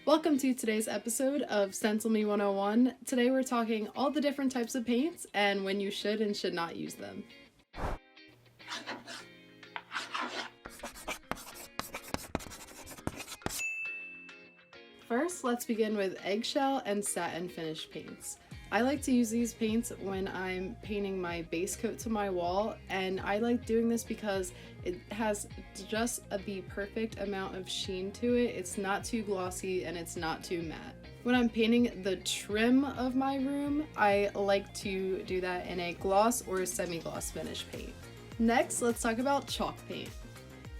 Welcome to today's episode of Stencil Me 101. Today we're talking all the different types of paints and when you should and should not use them. First, let's begin with eggshell and satin finish paints. I like to use these paints when I'm painting my base coat to my wall, and I like doing this because it has just the perfect amount of sheen to it. It's not too glossy and it's not too matte. When I'm painting the trim of my room, I like to do that in a gloss or a semi-gloss finish paint. Next, let's talk about chalk paint.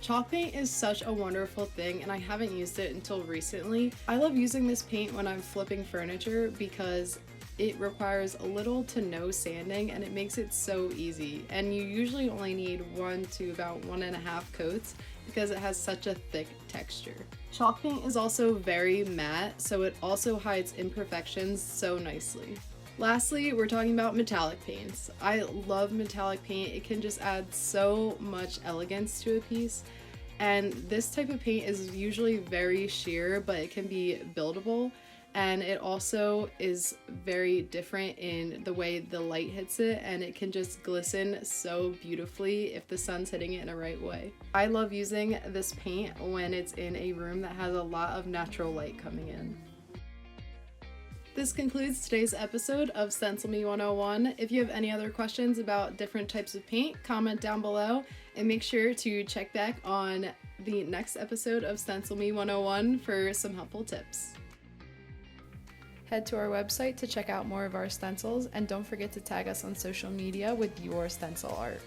Chalk paint is such a wonderful thing, and I haven't used it until recently. I love using this paint when I'm flipping furniture because it requires little to no sanding and it makes it so easy, and you usually only need 1 to about 1.5 coats because it has such a thick texture. Chalk paint is also very matte, so it also hides imperfections so nicely. Lastly, we're talking about metallic paints. I love metallic paint. It can just add so much elegance to a piece. And this type of paint is usually very sheer, but it can be buildable. And it also is very different in the way the light hits it, and it can just glisten so beautifully if the sun's hitting it in the right way. I love using this paint when it's in a room that has a lot of natural light coming in. This concludes today's episode of Stencil Me 101. If you have any other questions about different types of paint, comment down below, and make sure to check back on the next episode of Stencil Me 101 for some helpful tips. Head to our website to check out more of our stencils, and don't forget to tag us on social media with your stencil art.